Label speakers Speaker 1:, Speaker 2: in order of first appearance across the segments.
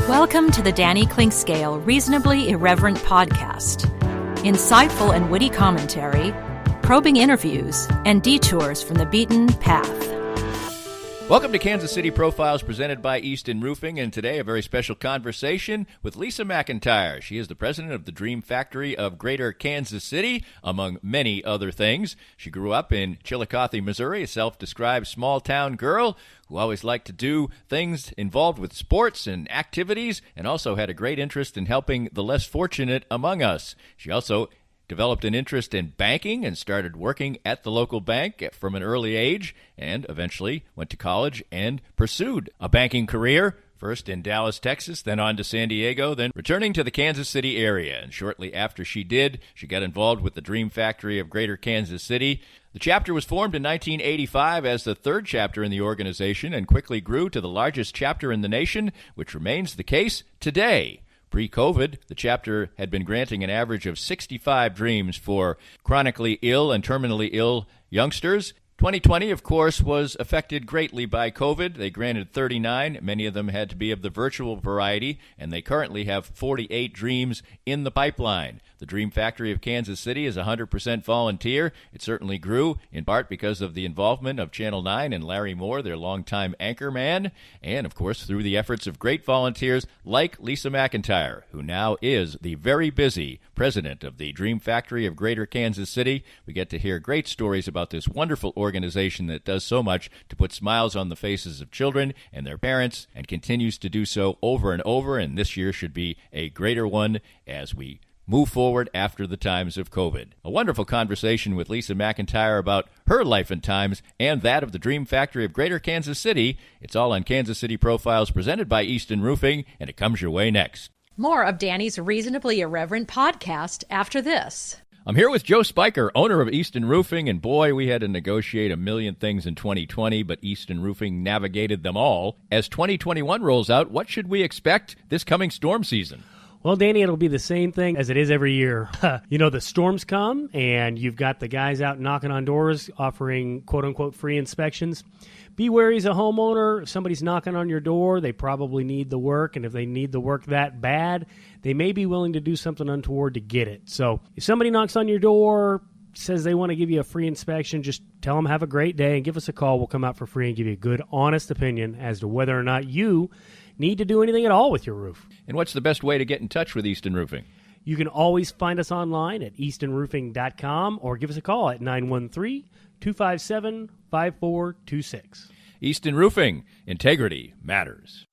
Speaker 1: Welcome to the Danny Clinkscale Reasonably Irreverent podcast. Insightful and witty commentary, probing interviews, and detours from the beaten path.
Speaker 2: Welcome to Kansas City Profiles presented by Easton Roofing, and today a very special conversation with Lisa McIntire. She is the president of the Dream Factory of Greater Kansas City, among many other things. She grew up in Chillicothe, Missouri, a self-described small-town girl who always liked to do things involved with sports and activities, and also had a great interest in helping the less fortunate among us. She also developed an interest in banking and started working at the local bank from an early age, and eventually went to college and pursued a banking career, first in Dallas, Texas, then on to San Diego, then returning to the Kansas City area. And shortly after she did, she got involved with the Dream Factory of Greater Kansas City. The chapter was formed in 1985 as the third chapter in the organization and quickly grew to the largest chapter in the nation, which remains the case today. Pre-COVID, the chapter had been granting an average of 65 dreams for chronically ill and terminally ill youngsters. 2020, of course, was affected greatly by COVID. They granted 39. Many of them had to be of the virtual variety, and they currently have 48 dreams in the pipeline. The Dream Factory of Kansas City is 100% volunteer. It certainly grew, in part because of the involvement of Channel 9 and Larry Moore, their longtime anchor man, and, of course, through the efforts of great volunteers like Lisa McIntire, who now is the very busy president of the Dream Factory of Greater Kansas City. We get to hear great stories about this wonderful organization that does so much to put smiles on the faces of children and their parents, and continues to do so over and over, and this year should be a greater one as we move forward after the times of COVID. A wonderful conversation with Lisa McIntire about her life and times and that of the Dream Factory of Greater Kansas City. It's all on Kansas City Profiles presented by Easton Roofing, and it comes your way next.
Speaker 1: More of Danny's Reasonably Irreverent podcast after this.
Speaker 2: I'm here with Joe Spiker, owner of Easton Roofing, and boy, we had to negotiate a million things in 2020, but Easton Roofing navigated them all. As 2021 rolls out, what should we expect this coming storm season?
Speaker 3: Well, Danny, it'll be the same thing as it is every year. The storms come, and you've got the guys out knocking on doors offering quote-unquote free inspections. Be wary as a homeowner. If somebody's knocking on your door, they probably need the work, and if they need the work that bad, they may be willing to do something untoward to get it. So if somebody knocks on your door, says they want to give you a free inspection, just tell them have a great day and give us a call. We'll come out for free and give you a good, honest opinion as to whether or not you need to do anything at all with your roof.
Speaker 2: And what's the best way to get in touch with Easton Roofing?
Speaker 3: You can always find us online at eastonroofing.com or give us a call at 913-257-5426.
Speaker 2: Easton Roofing. Integrity matters.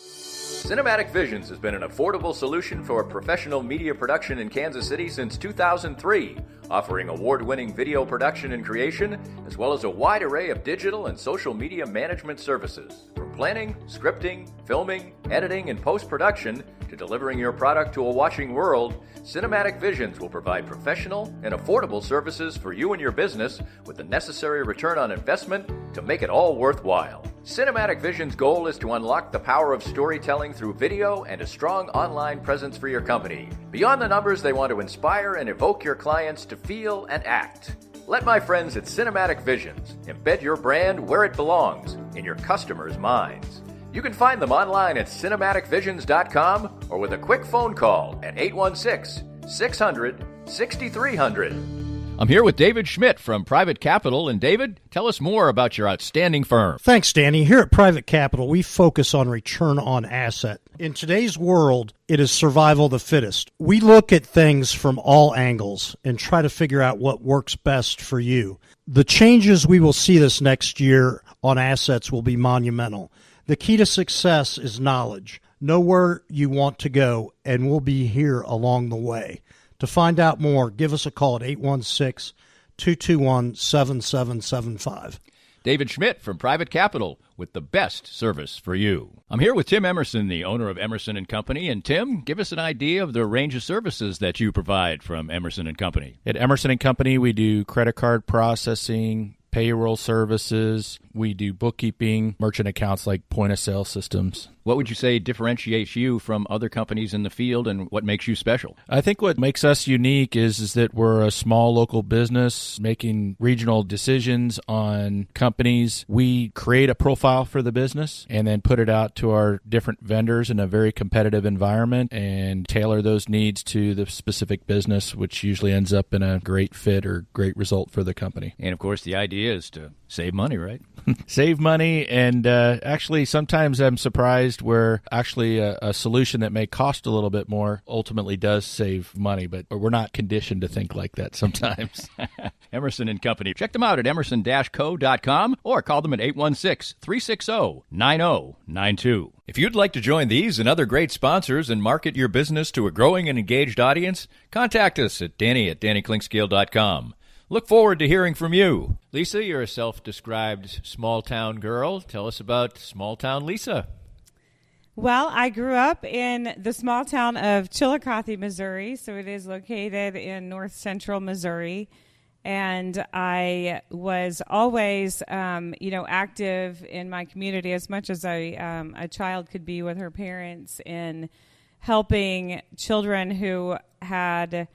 Speaker 2: Cinematic Visions has been an affordable solution for professional media production in Kansas City since 2003, offering award-winning video production and creation, as well as a wide array of digital and social media management services. From planning, scripting, filming, editing, and post-production, to delivering your product to a watching world, Cinematic Visions will provide professional and affordable services for you and your business with the necessary return on investment to make it all worthwhile. Cinematic Vision's goal is to unlock the power of storytelling through video and a strong online presence for your company. Beyond the numbers, they want to inspire and evoke your clients to feel and act. Let my friends at Cinematic Visions embed your brand where it belongs, in your customers' minds. You can find them online at cinematicvisions.com or with a quick phone call at 816-600-6300. I'm here with David Schmidt from Private Capital. And David, tell us more about your outstanding firm.
Speaker 4: Thanks, Danny. Here at Private Capital, we focus on return on asset. In today's world, it is survival of the fittest. We look at things from all angles and try to figure out what works best for you. The changes we will see this next year on assets will be monumental. The key to success is knowledge. Know where you want to go, and we'll be here along the way. To find out more, give us a call at 816-221-7775.
Speaker 2: David Schmidt from Private Capital with the best service for you. I'm here with Tim Emerson, the owner of Emerson & Company. And Tim, give us an idea of the range of services that you provide from Emerson & Company.
Speaker 5: At Emerson & Company, we do credit card processing, payroll services, We do bookkeeping, merchant accounts like point-of-sale systems.
Speaker 2: What would you say differentiates you from other companies in the field, and what makes you special?
Speaker 5: I think what makes us unique is that we're a small local business making regional decisions on companies. We create a profile for the business and then put it out to our different vendors in a very competitive environment and tailor those needs to the specific business, which usually ends up in a great fit or great result for the company.
Speaker 2: And, of course, the idea is to save money, right?
Speaker 5: Save money, and actually sometimes I'm surprised where actually a solution that may cost a little bit more ultimately does save money, but we're not conditioned to think like that sometimes.
Speaker 2: Emerson and Company. Check them out at emerson-co.com or call them at 816-360-9092. If you'd like to join these and other great sponsors and market your business to a growing and engaged audience, contact us at Danny@DannyKlinkscale.com. Look forward to hearing from you. Lisa, you're a self-described small-town girl. Tell us about small-town Lisa.
Speaker 6: Well, I grew up in the small town of Chillicothe, Missouri, so it is located in north-central Missouri. And I was always, active in my community as much as a child could be with her parents in helping children who had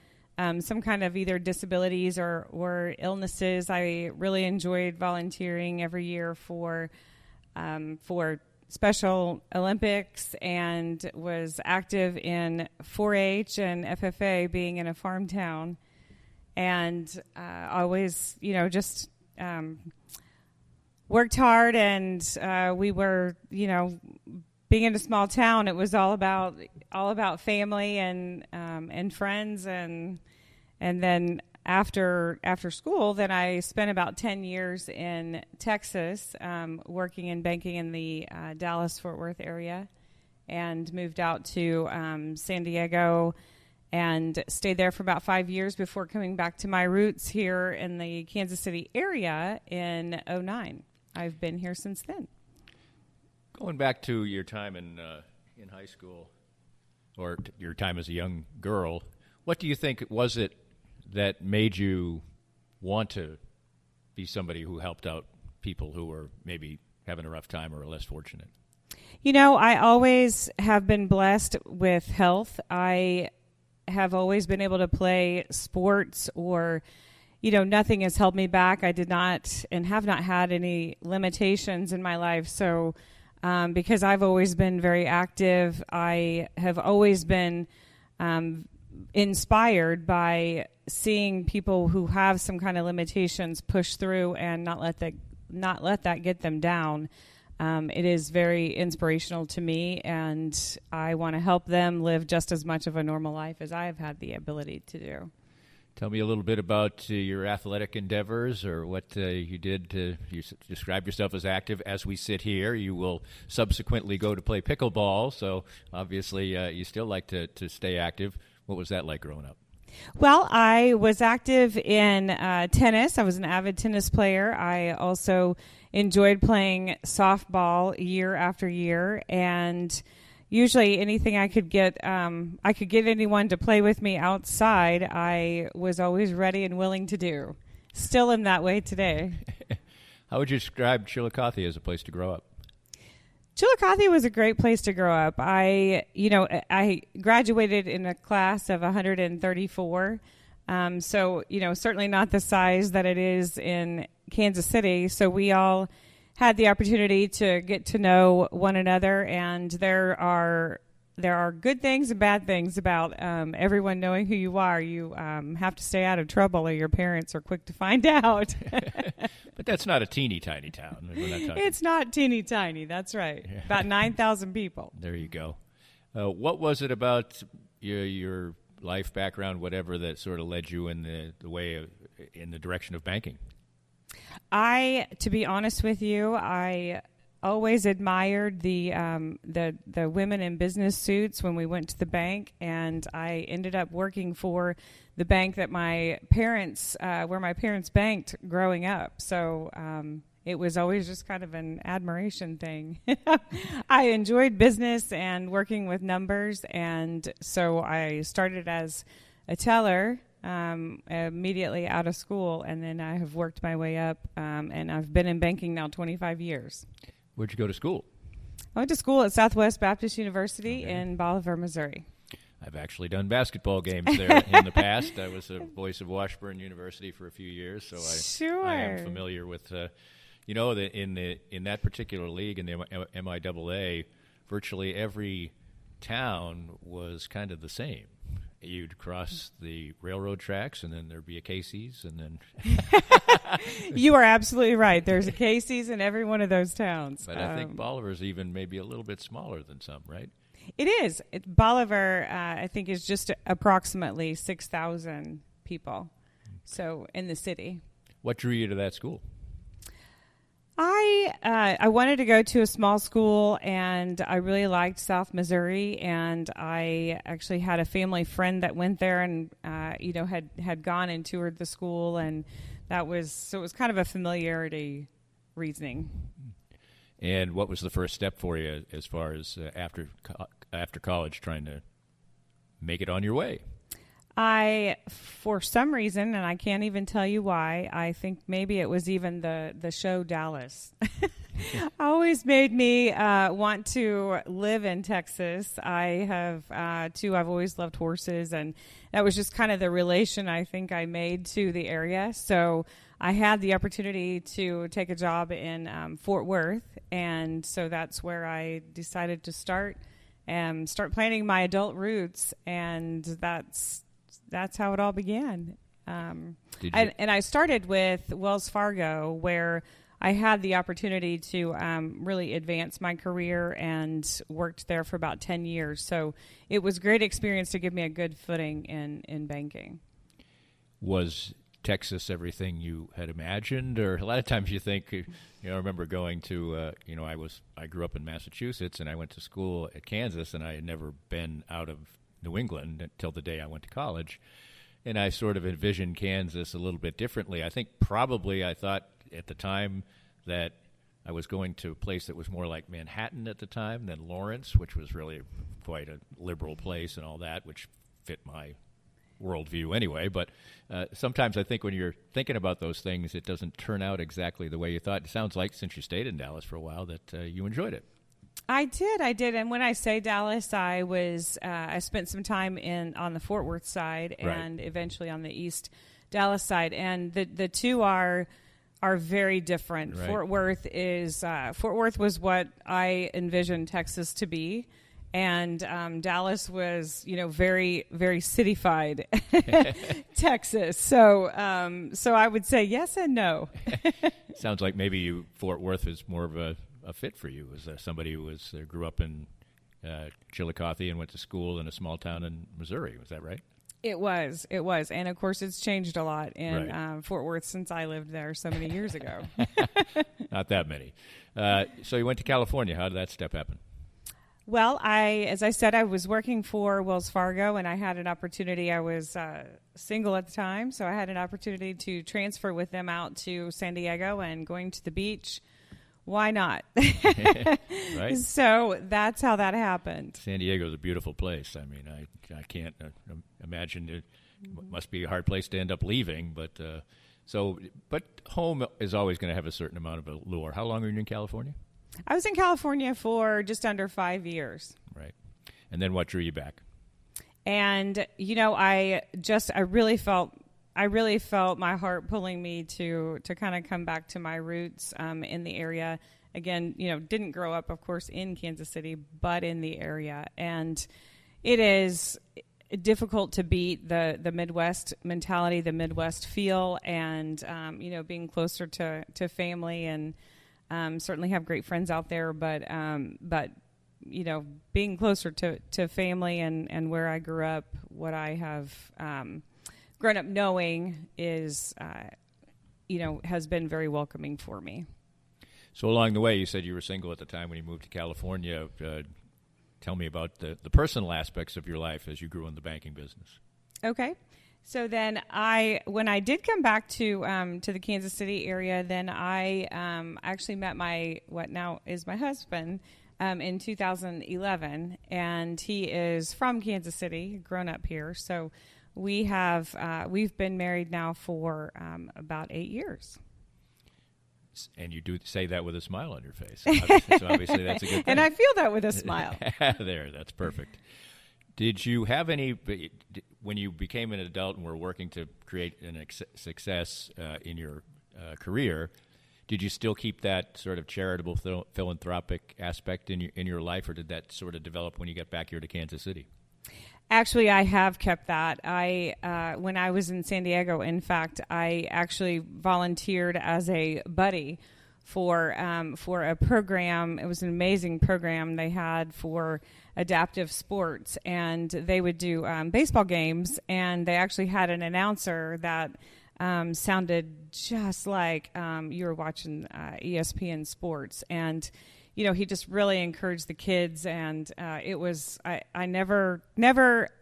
Speaker 6: some kind of either disabilities or illnesses. I really enjoyed volunteering every year for Special Olympics and was active in 4-H and FFA, being in a farm town. And always, just worked hard, and we were, being in a small town, it was all about family and friends, and then after school, then I spent about 10 years in Texas, working in banking in the Dallas-Fort Worth area, and moved out to San Diego and stayed there for about 5 years before coming back to my roots here in the Kansas City area in 2009. I've been here since then.
Speaker 2: Going back to your time in high school, or your time as a young girl, what do you think was it that made you want to be somebody who helped out people who were maybe having a rough time or less fortunate?
Speaker 6: I always have been blessed with health. I have always been able to play sports, or, nothing has held me back. I did not and have not had any limitations in my life. So because I've always been very active, I have always been inspired by seeing people who have some kind of limitations push through and not let that get them down. It is very inspirational to me, and I want to help them live just as much of a normal life as I have had the ability to do.
Speaker 2: Tell me a little bit about your athletic endeavors, or what you did. You describe yourself as active. As we sit here, you will subsequently go to play pickleball, so obviously you still like to stay active. What was that like growing up?
Speaker 6: Well, I was active in tennis. I was an avid tennis player. I also enjoyed playing softball year after year, and usually anything I could get anyone to play with me outside, I was always ready and willing to do. Still am that way today.
Speaker 2: How would you describe Chillicothe as a place to grow up?
Speaker 6: Chillicothe was a great place to grow up. I graduated in a class of 134. So, certainly not the size that it is in Kansas City. So we all had the opportunity to get to know one another, and there are good things and bad things about everyone knowing who you are. You have to stay out of trouble, or your parents are quick to find out.
Speaker 2: But that's not a teeny tiny town.
Speaker 6: It's not teeny tiny. That's right. Yeah. About 9,000 people.
Speaker 2: There you go. What was it about your life background, whatever, that sort of led you in the direction of banking?
Speaker 6: To be honest with you, I always admired the women in business suits when we went to the bank, and I ended up working for the bank that where my parents banked growing up. So it was always just kind of an admiration thing. I enjoyed business and working with numbers, and so I started as a teller immediately out of school, and then I have worked my way up, and I've been in banking now 25 years.
Speaker 2: Where'd you go to school?
Speaker 6: I went to school at Southwest Baptist University in Bolivar, Missouri.
Speaker 2: I've actually done basketball games there in the past. I was a voice of Washburn University for a few years, so I am familiar with, that in that particular league, in the MIAA, virtually every town was kind of the same. You'd cross the railroad tracks, and then there'd be a Casey's, and then...
Speaker 6: You are absolutely right. There's a Casey's in every one of those towns.
Speaker 2: But I think Bolivar's even maybe a little bit smaller than some, right?
Speaker 6: It is. Bolivar, I think, is just approximately 6,000 people, so in the city.
Speaker 2: What drew you to that school?
Speaker 6: I wanted to go to a small school, and I really liked South Missouri, and I actually had a family friend that went there and, had gone and toured the school, and it was kind of a familiarity reasoning.
Speaker 2: And what was the first step for you as far as after college trying to make it on your way? For some reason, and I can't even tell you why, I think maybe it was even the show Dallas. Always made me want to live in Texas. I have, too, I've always loved horses, and that was just kind of the relation I think I made to the area. So I had the opportunity to take a job in Fort Worth, and so that's where I decided to start planning my adult roots, and that's how it all began. And I started with Wells Fargo, where I had the opportunity to really advance my career and worked there for about 10 years. So it was a great experience to give me a good footing in banking. Was Texas everything you had imagined? Or a lot of times you think, I remember going to, I grew up in Massachusetts, and I went to school at Kansas, and I had never been out of New England until the day I went to college. And I sort of envisioned Kansas a little bit differently. I think probably I thought at the time that I was going to a place that was more like Manhattan at the time than Lawrence, which was really quite a liberal place and all that, which fit my worldview anyway. But sometimes I think when you're thinking about those things, it doesn't turn out exactly the way you thought. It sounds like, since you stayed in Dallas for a while, that you enjoyed it.
Speaker 6: I did. And when I say Dallas, I spent some time on the Fort Worth side and eventually on the East Dallas side, and the two are very different.
Speaker 2: Right.
Speaker 6: Fort Worth was what I envisioned Texas to be, and Dallas was very, very cityfied Texas. So I would say yes and no.
Speaker 2: Sounds like maybe Fort Worth is more of a fit for you as somebody who grew up in Chillicothe and went to school in a small town in Missouri. Was that right?
Speaker 6: It was, and of course it's changed a lot in Fort Worth since I lived there so many years ago.
Speaker 2: Not that many. So you went to California. How did that step happen?
Speaker 6: Well, as I said, I was working for Wells Fargo, and I had an opportunity. I was single at the time, so I had an opportunity to transfer with them out to San Diego and going to the beach. Why not?
Speaker 2: Right. So
Speaker 6: that's how that happened.
Speaker 2: San Diego is a beautiful place. I mean, I can't imagine it must be a hard place to end up leaving. But home is always going to have a certain amount of allure. How long were you in California?
Speaker 6: I was in California for just under 5 years.
Speaker 2: Right. And then what drew you back?
Speaker 6: And I really felt my heart pulling me to kind of come back to my roots in the area. Again, didn't grow up, of course, in Kansas City, but in the area. And it is difficult to beat the Midwest mentality, the Midwest feel, and, being closer to family, and certainly have great friends out there. But being closer to family and where I grew up, what I have grown up knowing is, has been very welcoming for me.
Speaker 2: So along the way, you said you were single at the time when you moved to California. Tell me about the personal aspects of your life as you grew in the banking business.
Speaker 6: Okay. So then when I did come back to the Kansas City area, then I actually met what now is my husband in 2011, and he is from Kansas City, grown up here. So we've been married now for about 8 years.
Speaker 2: And you do say that with a smile on your face. So obviously that's a good thing.
Speaker 6: And I feel that with a smile.
Speaker 2: There, that's perfect. Did you have any, when you became an adult and were working to create success in your career, did you still keep that sort of charitable, philanthropic aspect in your life, or did that sort of develop when you got back here to Kansas City?
Speaker 6: Actually, I have kept that. When I was in San Diego, in fact, I actually volunteered as a buddy for a program. It was an amazing program they had for adaptive sports, and they would do baseball games, and they actually had an announcer that sounded just like you were watching ESPN Sports, and he just really encouraged the kids, and it was I never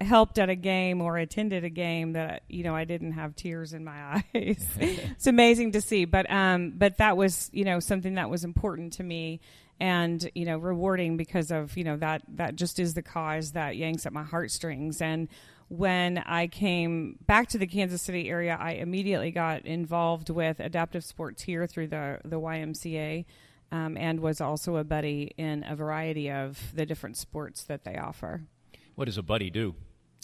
Speaker 6: helped at a game or attended a game that I didn't have tears in my eyes. It's amazing to see, but that was something that was important to me, and rewarding because of that just is the cause that yanks at my heartstrings. And when I came back to the Kansas City area, I immediately got involved with adaptive sports here through the YMCA. And was also a buddy in a variety of the different sports that they offer.
Speaker 2: What does a buddy do?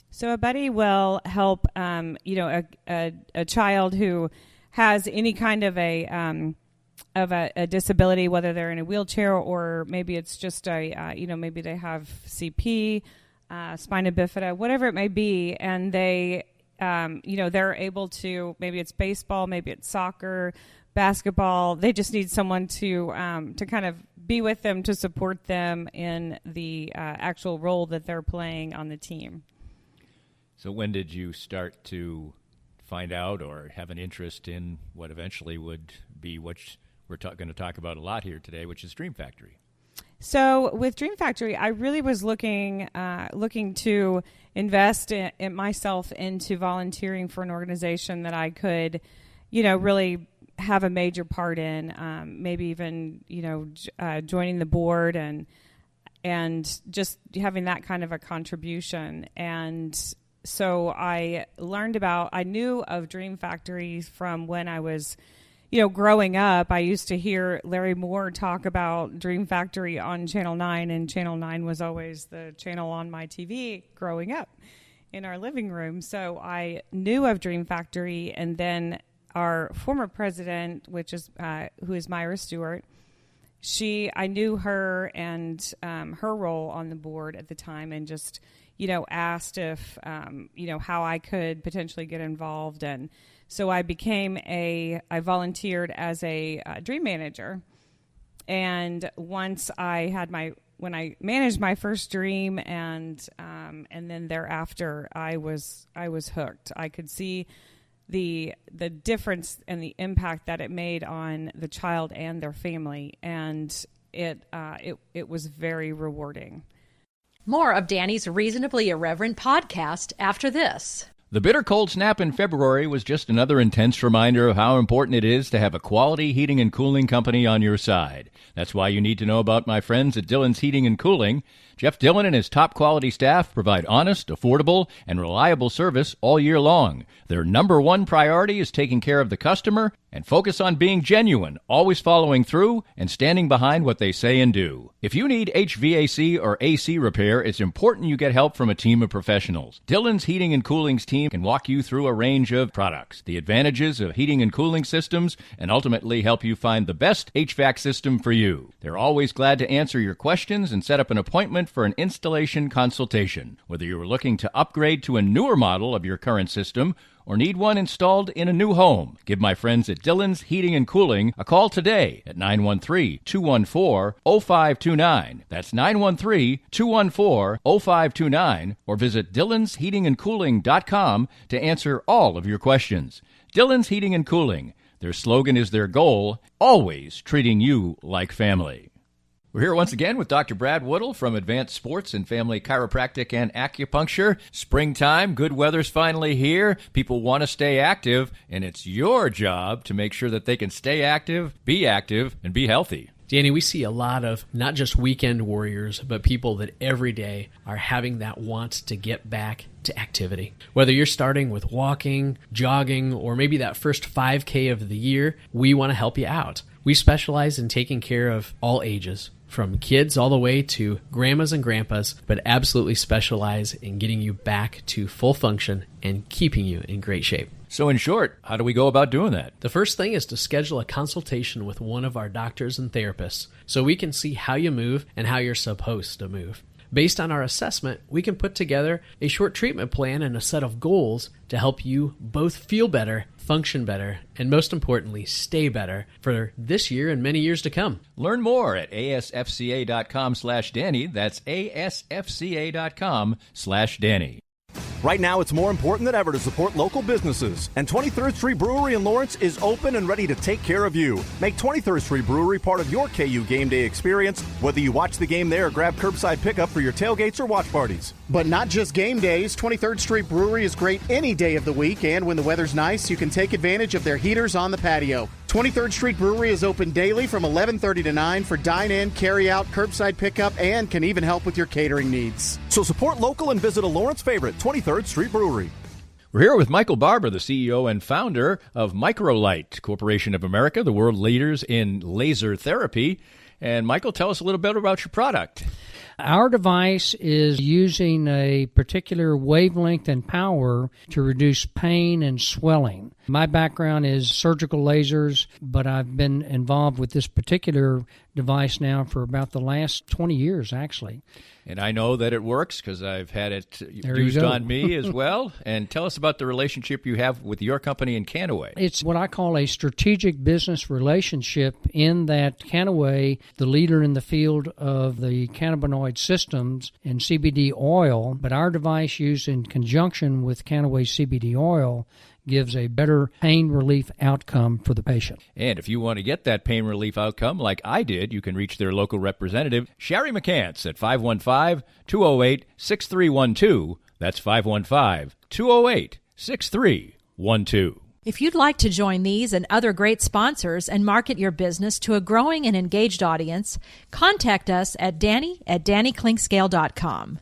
Speaker 6: So a buddy will help, a child who has any kind of a disability, whether they're in a wheelchair or maybe it's just maybe they have CP, spina bifida, whatever it may be, and they, they're able to, maybe it's baseball, maybe it's soccer, basketball. They just need someone to kind of be with them, to support them in the actual role that they're playing on the team.
Speaker 2: So when did you start to find out or have an interest in what eventually would be what we're going to talk about a lot here today, which is Dream Factory?
Speaker 6: So with Dream Factory, I really was looking to invest in myself into volunteering for an organization that I could, really have a major part in, maybe even joining the board and just having that kind of a contribution. And so I knew of Dream Factory from when I was growing up. I used to hear Larry Moore talk about Dream Factory on Channel 9, and Channel 9 was always the channel on my TV growing up in our living room. So I knew of Dream Factory, and then our former president, who is Myra Stewart, I knew her and her role on the board at the time, and just, asked if, how I could potentially get involved. And so I volunteered as a dream manager. And once when I managed my first dream, and then thereafter, I was hooked. I could see the difference and the impact that it made on the child and their family, and it was very rewarding.
Speaker 1: More of Danny's Reasonably Irreverent podcast after this.
Speaker 2: The bitter cold snap in February was just another intense reminder of how important it is to have a quality heating and cooling company on your side. That's why you need to know about my friends at Dillon's Heating and Cooling. Jeff Dillon and his top-quality staff provide honest, affordable, and reliable service all year long. Their number one priority is taking care of the customer and focus on being genuine, always following through and standing behind what they say and do. If you need HVAC or AC repair, it's important you get help from a team of professionals. Dillon's Heating and Cooling's team can walk you through a range of products, the advantages of heating and cooling systems, and ultimately help you find the best HVAC system for you. They're always glad to answer your questions and set up an appointment for an installation consultation. Whether you're looking to upgrade to a newer model of your current system or need one installed in a new home, give my friends at Dillon's Heating and Cooling a call today at 913-214-0529. That's 913-214-0529, or visit dillonsheatingandcooling.com to answer all of your questions. Dillon's Heating and Cooling. Their slogan is their goal, always treating you like family. We're here once again with Dr. Brad Woodall from Advanced Sports and Family Chiropractic and Acupuncture. Springtime, good weather's finally here. People want to stay active, and it's your job to make sure that they can stay active, and be healthy.
Speaker 7: Danny, we see a lot of not just weekend warriors, but people that every day are having that want to get back to activity. Whether you're starting with walking, jogging, or maybe that first 5K of the year, we want to help you out. We specialize in taking care of all ages, from kids all the way to grandmas and grandpas, but absolutely specialize in getting you back to full function and keeping you in great shape.
Speaker 2: So in short, how do we go about doing that?
Speaker 7: The first thing is to schedule a consultation with one of our doctors and therapists so we can see how you move and how you're supposed to move. Based on our assessment, we can put together a short treatment plan and a set of goals to help you both feel better, function better, and most importantly, stay better for this year and many years to come.
Speaker 2: Learn more at asfca.com/Danny. That's asfca.com/Danny.
Speaker 8: Right now, it's more important than ever to support local businesses. And 23rd Street Brewery in Lawrence is open and ready to take care of you. Make 23rd Street Brewery part of your KU game day experience, whether you watch the game there or grab curbside pickup for your tailgates or watch parties.
Speaker 9: But not just game days. 23rd Street Brewery is great any day of the week, and when the weather's nice, you can take advantage of their heaters on the patio. 23rd Street Brewery is open daily from 11:30 to 9 for dine-in, carry-out, curbside pickup, and can even help with your catering needs.
Speaker 8: So support local and visit a Lawrence favorite, 23rd Street Brewery.
Speaker 2: We're here with Michael Barber, the CEO and founder of Microlight Corporation of America, the world leaders in laser therapy. And Michael, tell us a little bit about your product.
Speaker 10: Our device is using a particular wavelength and power to reduce pain and swelling. My background is surgical lasers, but I've been involved with this particular device now for about the last 20 years, actually.
Speaker 2: And I know that it works because I've had it
Speaker 10: There
Speaker 2: used
Speaker 10: you go.
Speaker 2: on me as well. And tell us about the relationship you have with your company and Canaway.
Speaker 10: It's what I call a strategic business relationship in that Canaway, the leader in the field of the cannabinoid systems and CBD oil, but our device used in conjunction with Canaway CBD oil gives a better pain relief outcome for the patient.
Speaker 2: And if you want to get that pain relief outcome like I did, you can reach their local representative, Sherry McCants, at 515-208-6312. That's 515-208-6312.
Speaker 1: If you'd like to join these and other great sponsors and market your business to a growing and engaged audience, contact us at danny@dannyclinkscale.com.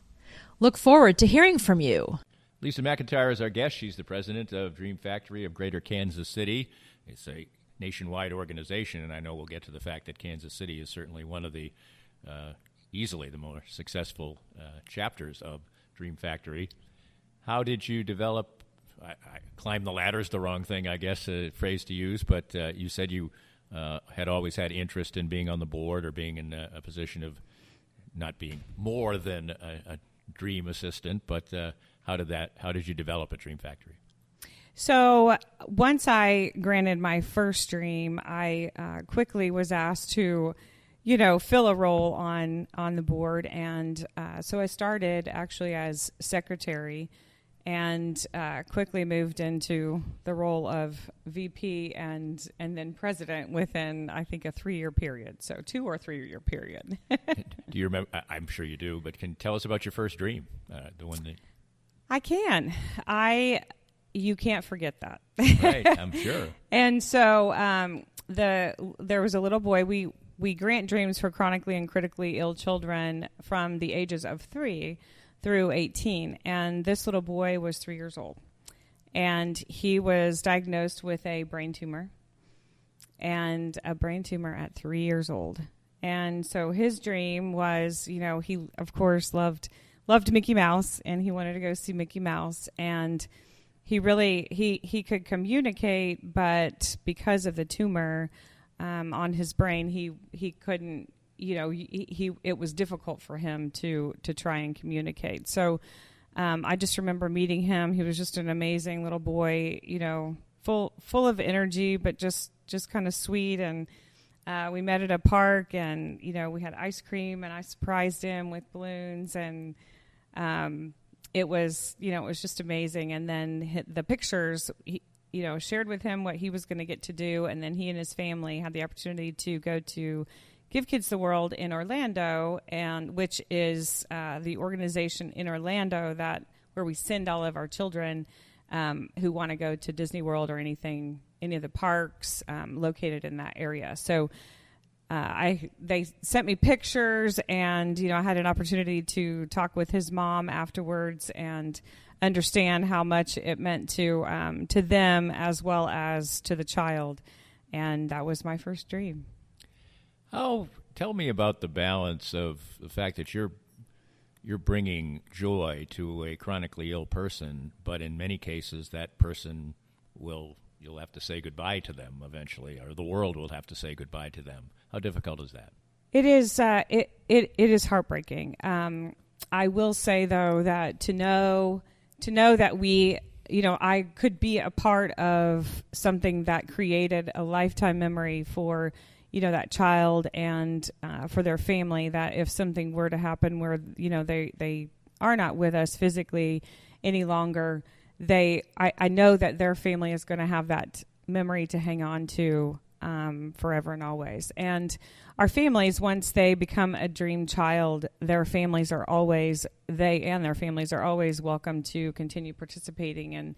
Speaker 1: Look forward to hearing from you.
Speaker 2: Lisa McIntire is our guest. She's the president of Dream Factory of Greater Kansas City. It's a nationwide organization, and I know we'll get to the fact that Kansas City is certainly one of the easily the more successful chapters of Dream Factory. How did you develop? I climb the ladder is the wrong thing, I guess, phrase to use, but you said you had always had interest in being on the board or being in a position of not being more than a dream assistant, but how did you develop a Dream Factory?
Speaker 6: So once I granted my first dream, I quickly was asked to, fill a role on the board. And so I started actually as secretary and quickly moved into the role of VP and then president within, I think, a 3-year period. So 2 or 3 year period.
Speaker 2: Do you remember? I'm sure you do, but can you tell us about your first dream, the one that...
Speaker 6: I can. You can't forget that.
Speaker 2: Right, I'm sure.
Speaker 6: And so there was a little boy. We grant dreams for chronically and critically ill children from the ages of 3 through 18. And this little boy was 3 years old. And he was diagnosed with a brain tumor. And a brain tumor at 3 years old. And so his dream was, he, of course, loved Mickey Mouse, and he wanted to go see Mickey Mouse. And he really, he could communicate, but because of the tumor on his brain, he couldn't, it was difficult for him to try and communicate. So I just remember meeting him. He was just an amazing little boy, full of energy, but just kind of sweet. And we met at a park, and, we had ice cream, and I surprised him with balloons, and it was just amazing. And then the pictures, shared with him what he was going to get to do. And then he and his family had the opportunity to go to Give Kids the World in Orlando, and which is the organization in Orlando where we send all of our children who want to go to Disney World or any of the parks located in that area. So they sent me pictures, and I had an opportunity to talk with his mom afterwards and understand how much it meant to them as well as to the child, and that was my first dream.
Speaker 2: Tell me about the balance of the fact that you're bringing joy to a chronically ill person, but in many cases that person you'll have to say goodbye to them eventually, or the world will have to say goodbye to them. How difficult is that?
Speaker 6: It is. It is heartbreaking. I will say though that to know that we, I could be a part of something that created a lifetime memory for, that child and for their family. That if something were to happen where they are not with us physically any longer, I know that their family is going to have that memory to hang on to forever and always. And our families, once they become a dream child, their families are always welcome to continue participating in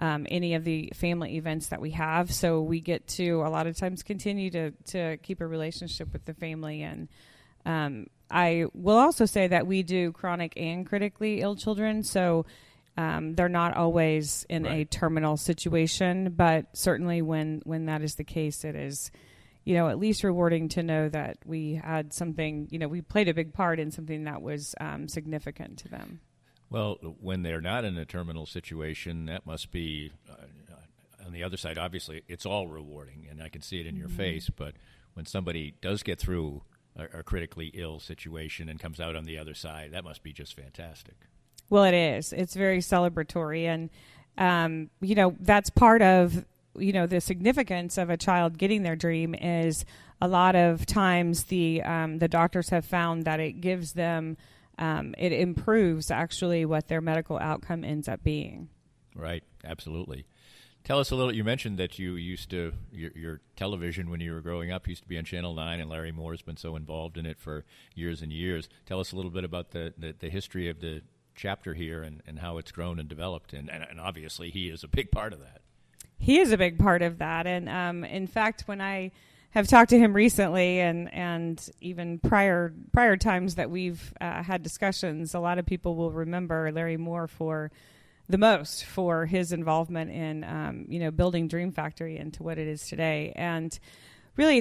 Speaker 6: any of the family events that we have. So we get to a lot of times continue to keep a relationship with the family. And I will also say that we do chronic and critically ill children. So they're not always in a terminal situation, but certainly when that is the case, it is, at least rewarding to know that we had something, we played a big part in something that was significant to them.
Speaker 2: Well, when they're not in a terminal situation, that must be, on the other side, obviously, it's all rewarding, and I can see it in your face, but when somebody does get through a critically ill situation and comes out on the other side, that must be just fantastic.
Speaker 6: Well, it is. It's very celebratory, and, that's part of, the significance of a child getting their dream is a lot of times the doctors have found that it gives them, it improves actually what their medical outcome ends up being.
Speaker 2: Right, absolutely. Tell us a little, you mentioned that you used to, your television when you were growing up used to be on Channel 9, and Larry Moore's been so involved in it for years and years. Tell us a little bit about the history of the chapter here and how it's grown and developed, and obviously he is a big part of that.
Speaker 6: He is a big part of that, and in fact, when I have talked to him recently, and even prior times that we've had discussions, a lot of people will remember Larry Moore for his involvement in building Dream Factory into what it is today. And really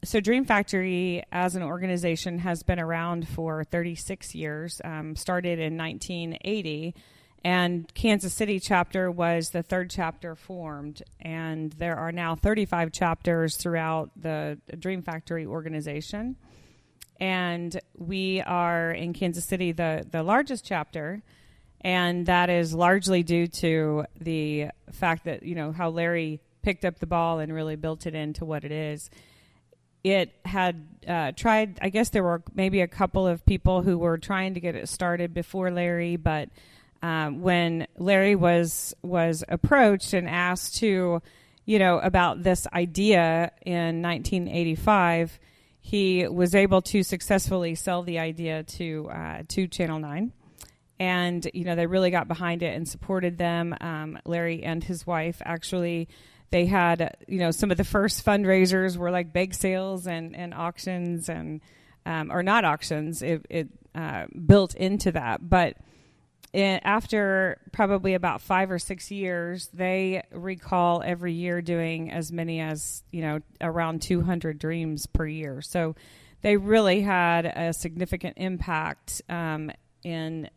Speaker 6: so Dream Factory as an organization has been around for 36 years, started in 1980, and Kansas City chapter was the third chapter formed, and there are now 35 chapters throughout the Dream Factory organization. And we are in Kansas City the largest chapter, and that is largely due to the fact that, how Larry picked up the ball and really built it into what it is. It had tried, I guess there were maybe a couple of people who were trying to get it started before Larry, but when Larry was approached and asked to, about this idea in 1985, he was able to successfully sell the idea to Channel 9. And, they really got behind it and supported them. Larry and his wife, actually, they had, some of the first fundraisers were like bake sales and auctions and, or not auctions, it built into that. But after probably about 5 or 6 years, they recall every year doing as many as, around 200 dreams per year. So they really had a significant impact in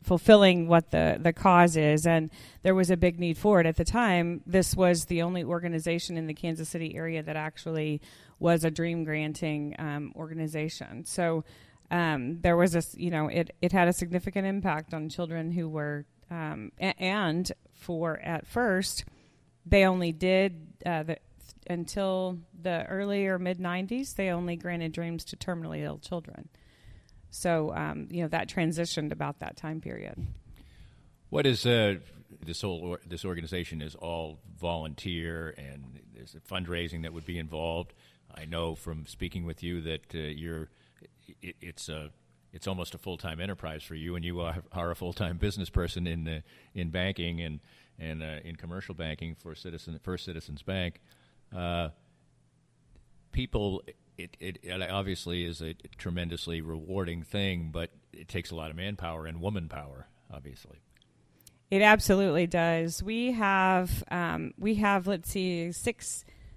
Speaker 6: fulfilling what the cause is, and there was a big need for it at the time. This was the only organization in the Kansas City area that actually was a dream granting organization. So there was it had a significant impact on children who were and for at first they only did until the early or mid 90s. They only granted dreams to terminally ill children. So, that transitioned about that time period.
Speaker 2: What is this organization is all volunteer, and there's a fundraising that would be involved. I know from speaking with you that it's almost a full-time enterprise for you, and you are a full-time business person in banking and in commercial banking for First Citizens Bank. people, it obviously is a tremendously rewarding thing, but it takes a lot of manpower and woman power, obviously.
Speaker 6: It absolutely does. We have let's see,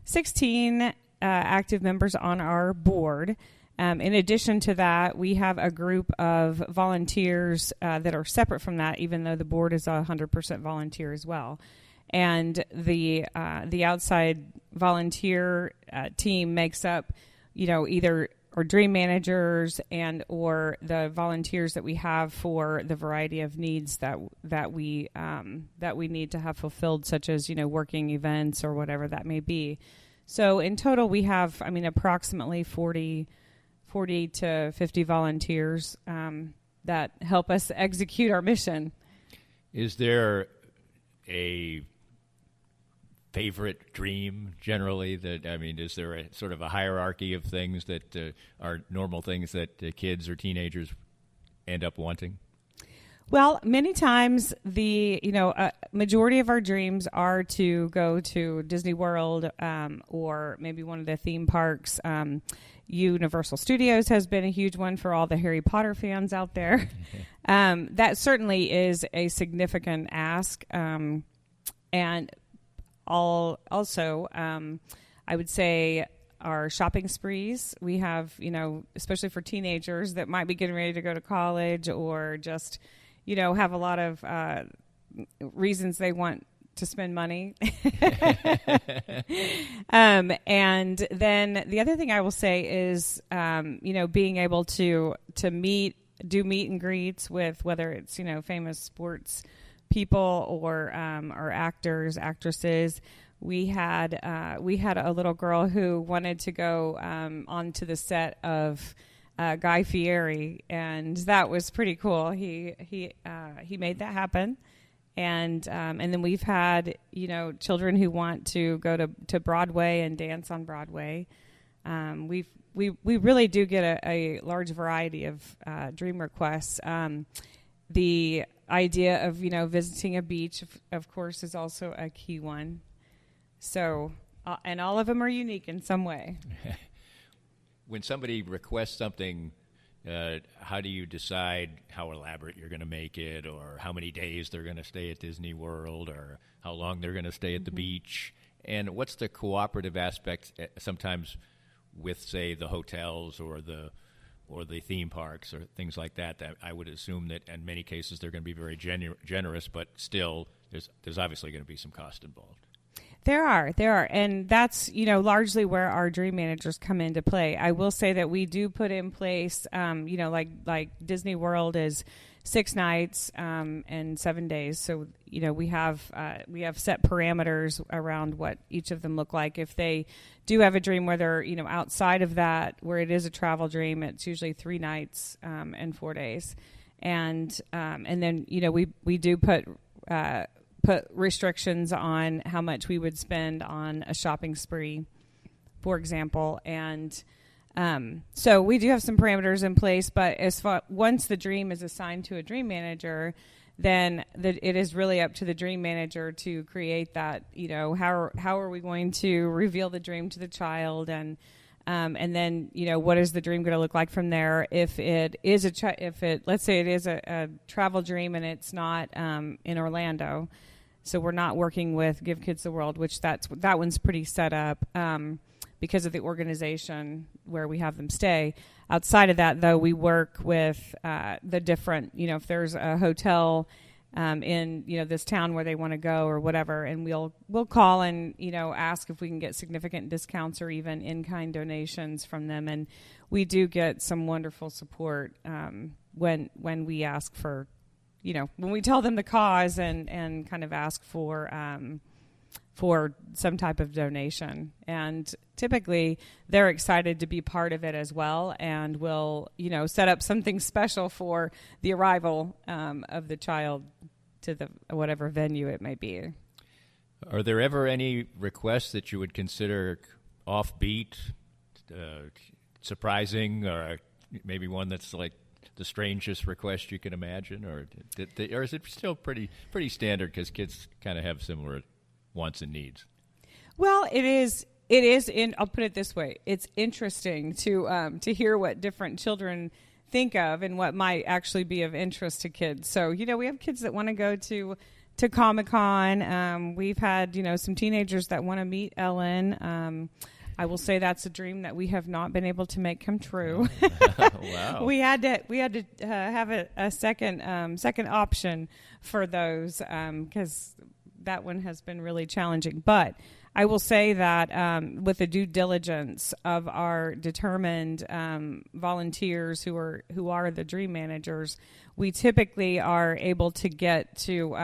Speaker 6: 16 active members on our board. In addition to that, we have a group of volunteers that are separate from that, even though the board is 100% volunteer as well. And the outside volunteer team makes up, either our dream managers and or the volunteers that we have for the variety of needs that we need to have fulfilled, such as working events or whatever that may be. So in total, we have approximately 40 to 50 volunteers that help us execute our mission. Is there a favorite dream generally is there a sort of a hierarchy of things that are normal things that kids or teenagers end up wanting? Well, many times the majority of our dreams are to go to Disney World or maybe one of the theme parks. Universal Studios has been a huge one for all the Harry Potter fans out there. That certainly is a significant ask. And also, I would say our shopping sprees. We have, especially for teenagers that might be getting ready to go to college or just, have a lot of reasons they want to spend money. And then the other thing I will say is, being able to do meet and greets with whether it's, famous sports people or actors, actresses. We had a little girl who wanted to go onto the set of Guy Fieri, and that was pretty cool. He made that happen. And then we've had, children who want to go to Broadway and dance on Broadway. We really do get a large variety of dream requests. The idea of, visiting a beach, of course, is also a key one. So, and all of them are unique in some way. When somebody requests something, how do you decide how elaborate you're going to make it, or how many days they're going to stay at Disney World, or how long they're going to stay at the beach? And what's the cooperative aspect sometimes with, say, the hotels or the theme parks or things like that? That I would assume that in many cases they're going to be very generous, but still there's obviously going to be some cost involved. There are, and that's largely where our dream managers come into play. I will say that we do put in place, like Disney World is 6 nights and 7 days. So we have set parameters around what each of them look like. If they do have a dream where they're outside of that, where it is a travel dream, it's usually 3 nights and 4 days, and then we do put restrictions on how much we would spend on a shopping spree, for example. And so we do have some parameters in place, but once the dream is assigned to a dream manager, then it is really up to the dream manager to create that, how are we going to reveal the dream to the child, and then, what is the dream going to look like from there? If it is let's say it is a travel dream and it's not in Orlando, so we're not working with Give Kids the World, which that one's pretty set up because of the organization where we have them stay. Outside of that, though, we work with the different, if there's a hotel in this town where they want to go or whatever, and we'll call and ask if we can get significant discounts or even in-kind donations from them, and we do get some wonderful support when we ask for, when we tell them the cause and kind of ask for some type of donation. And typically they're excited to be part of it as well, and will set up something special for the arrival of the child to the whatever venue it may be. Are there ever any requests that you would consider offbeat, surprising, or maybe one that's like the strangest request you can imagine, or is it still pretty standard because kids kind of have similar wants and needs? Well, it is it is. I'll put it this way: it's interesting to hear what different children think of and what might actually be of interest to kids. So, we have kids that want to go to Comic-Con. We've had, some teenagers that want to meet Ellen. I will say that's a dream that we have not been able to make come true.
Speaker 2: Wow.
Speaker 6: We had to have a second option for those because that one has been really challenging. But I will say that with the due diligence of our determined volunteers who are the dream managers, we typically are able to get to,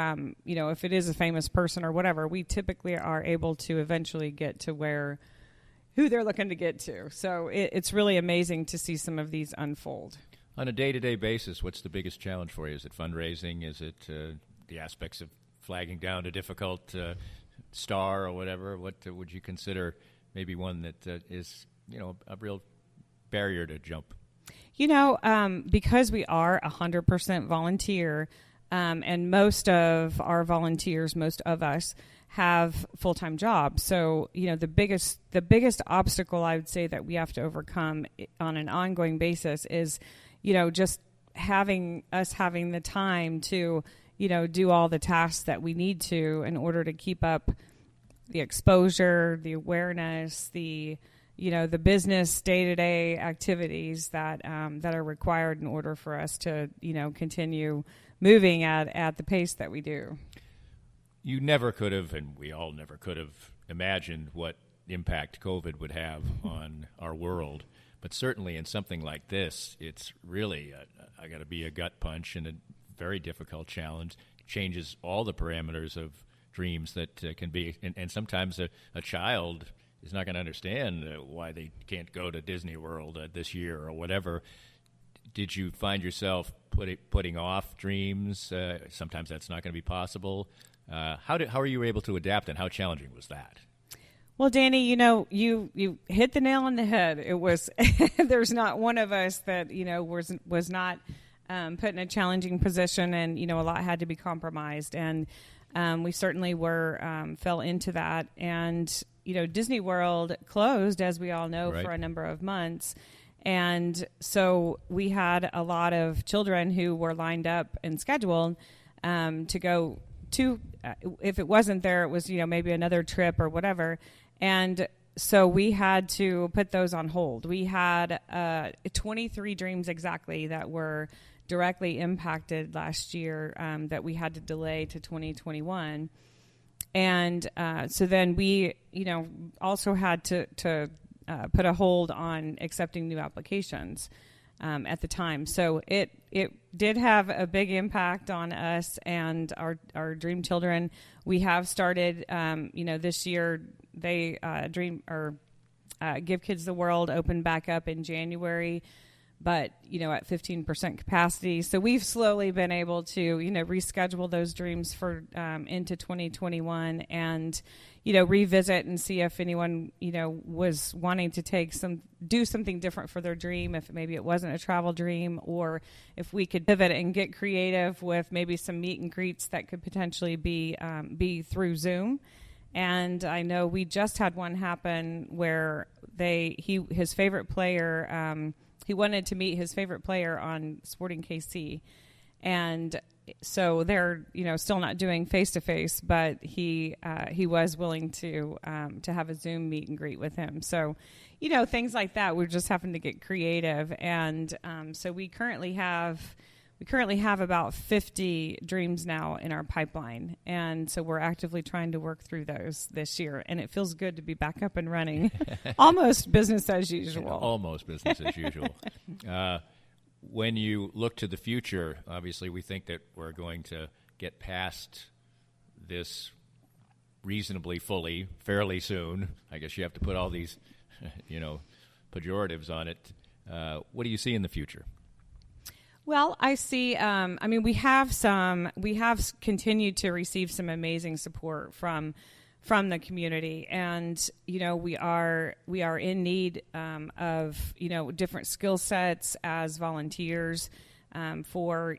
Speaker 6: if it is a famous person or whatever, we typically are able to eventually get to who they're looking to get to. So it's really amazing to see some of these unfold.
Speaker 2: On a day-to-day basis, what's the biggest challenge for you? Is it fundraising? Is it the aspects of flagging down a difficult star or whatever? What would you consider maybe one that is, a real barrier to jump?
Speaker 6: Because we are 100% volunteer, and most of our volunteers, most of us, have full-time jobs. So, the biggest obstacle I would say that we have to overcome on an ongoing basis is, just having the time to, do all the tasks that we need to in order to keep up the exposure, the awareness, the business day-to-day activities that are required in order for us to, continue moving at the pace that we do.
Speaker 2: You never could have, and we all never could have imagined what impact COVID would have on our world. But certainly in something like this, it's really, I got to be a gut punch and a very difficult challenge. It changes all the parameters of dreams that can be, and sometimes a child is not going to understand why they can't go to Disney World this year or whatever. Did you find yourself putting off dreams? Sometimes that's not going to be possible. How are you able to adapt, and how challenging was that?
Speaker 6: Well, Danny, you hit the nail on the head. It was there's not one of us that was not put in a challenging position, and a lot had to be compromised, and we certainly fell into that. And Disney World closed, as we all know,
Speaker 2: right,
Speaker 6: for a number of months. And so we had a lot of children who were lined up and scheduled to go to, if it wasn't there, it was, maybe another trip or whatever. And so we had to put those on hold. We had 23 dreams exactly that were directly impacted last year that we had to delay to 2021. And so then we, also had to put a hold on accepting new applications at the time. So it did have a big impact on us and our dream children. We have started, this year they Give Kids the World opened back up in January, but at 15% capacity. So we've slowly been able to reschedule those dreams for into 2021 and revisit and see if anyone was wanting to do something different for their dream, if maybe it wasn't a travel dream, or if we could pivot and get creative with maybe some meet and greets that could potentially be through Zoom. And I know we just had one happen where his favorite player. He wanted to meet his favorite player on Sporting KC, and so they're still not doing face to face, but he was willing to have a Zoom meet and greet with him. So things like that. We're just having to get creative, and so we currently have about 50 dreams now in our pipeline, and so we're actively trying to work through those this year, and it feels good to be back up and running. Almost business as usual.
Speaker 2: Almost business as usual. When you look to the future, obviously we think that we're going to get past this reasonably fully fairly soon. I guess you have to put all these, pejoratives on it. What do you see in the future?
Speaker 6: Well, I see. We have continued to receive some amazing support from the community, and we are in need of different skill sets as volunteers for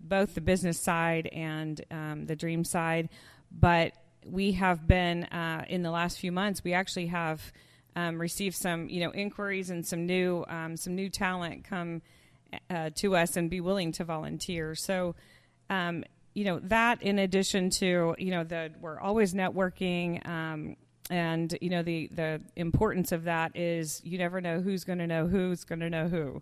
Speaker 6: both the business side and the dream side. But we have been, in the last few months, we actually have received some, inquiries and some new talent come to us and be willing to volunteer. So, that in addition to, we're always networking, and, the importance of that is you never know who's going to know who.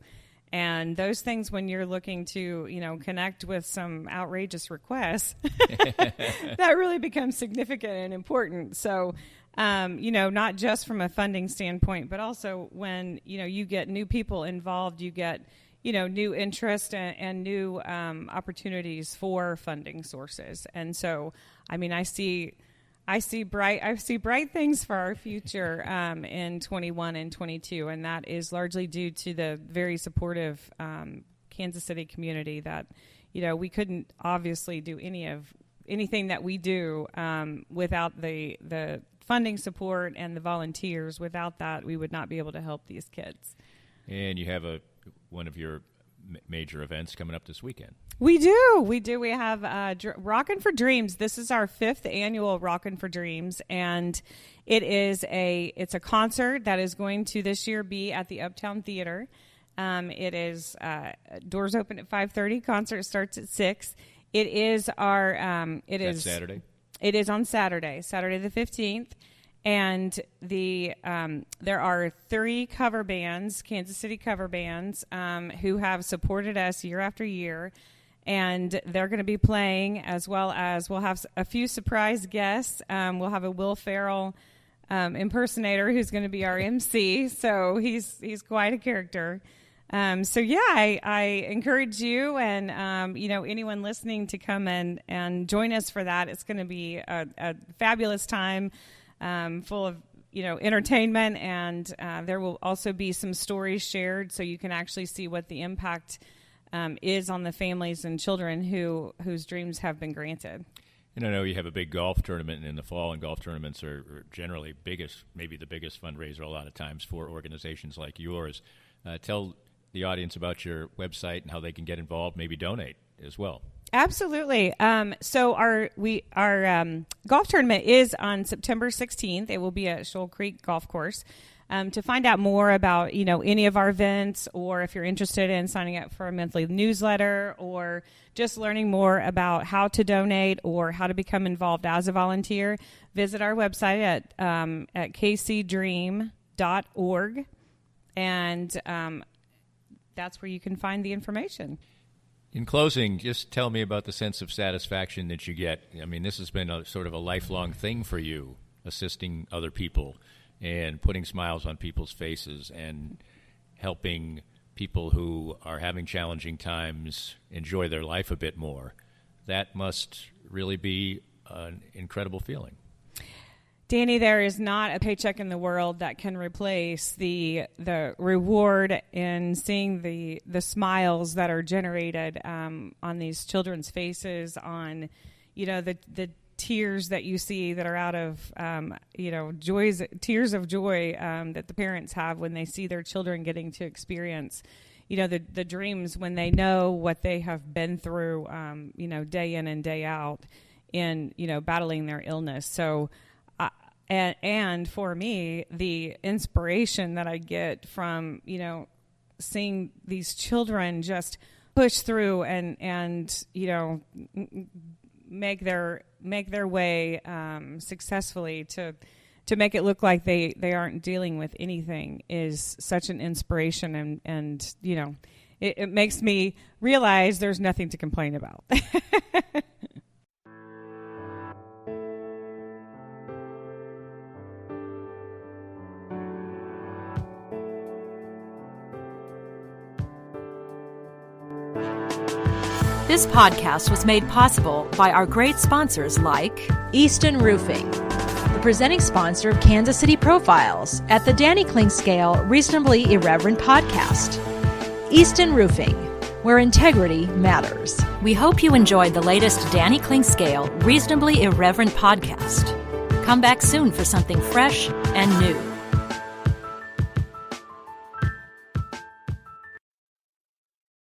Speaker 6: And those things, when you're looking to, connect with some outrageous requests, that really becomes significant and important. So, not just from a funding standpoint, but also when, you get new people involved, you get, new interest and new opportunities for funding sources. And so, I see bright things for our future in 21 and 22, and that is largely due to the very supportive Kansas City community that, we couldn't obviously do anything that we do without the funding support and the volunteers. Without that, we would not be able to help these kids. And you have one of your major events coming up this weekend. We do. We have Rockin' for Dreams. This is our 5th annual Rockin' for Dreams, and it's a concert that is going to this year be at the Uptown Theater. It is doors open at 5:30. Concert starts at 6. It is our Saturday. It is on Saturday the 15th. And there are 3 cover bands, Kansas City cover bands, who have supported us year after year. And they're going to be playing, as well as we'll have a few surprise guests. We'll have a Will Ferrell impersonator who's going to be our MC. So he's quite a character. I encourage you and anyone listening to come and join us for that. It's going to be a fabulous time. Full of, entertainment, and there will also be some stories shared so you can actually see what the impact is on the families and children whose dreams have been granted. And I know you have a big golf tournament in the fall, and golf tournaments are generally maybe the biggest fundraiser a lot of times for organizations like yours. Tell the audience about your website and how they can get involved, maybe donate as well. Absolutely. So our golf tournament is on September 16th. It will be at Shoal Creek Golf Course. To find out more about, any of our events, or if you're interested in signing up for a monthly newsletter, or just learning more about how to donate or how to become involved as a volunteer, visit our website at kcdream.org, and that's where you can find the information. In closing, just tell me about the sense of satisfaction that you get. This has been a sort of a lifelong thing for you, assisting other people and putting smiles on people's faces and helping people who are having challenging times enjoy their life a bit more. That must really be an incredible feeling. Danny, there is not a paycheck in the world that can replace the reward in seeing the smiles that are generated on these children's faces, on the tears that you see that are out of tears of joy that the parents have when they see their children getting to experience the dreams, when they know what they have been through day in and day out in battling their illness. So. And for me, the inspiration that I get from, seeing these children just push through and make their way successfully to make it look like they aren't dealing with anything is such an inspiration. And it makes me realize there's nothing to complain about.
Speaker 1: This podcast was made possible by our great sponsors like Easton Roofing, the presenting sponsor of Kansas City Profiles at the Danny Kling Scale Reasonably Irreverent podcast. Easton Roofing, where integrity matters. We hope you enjoyed the latest Danny Kling Scale Reasonably Irreverent podcast. Come back soon for something fresh and new.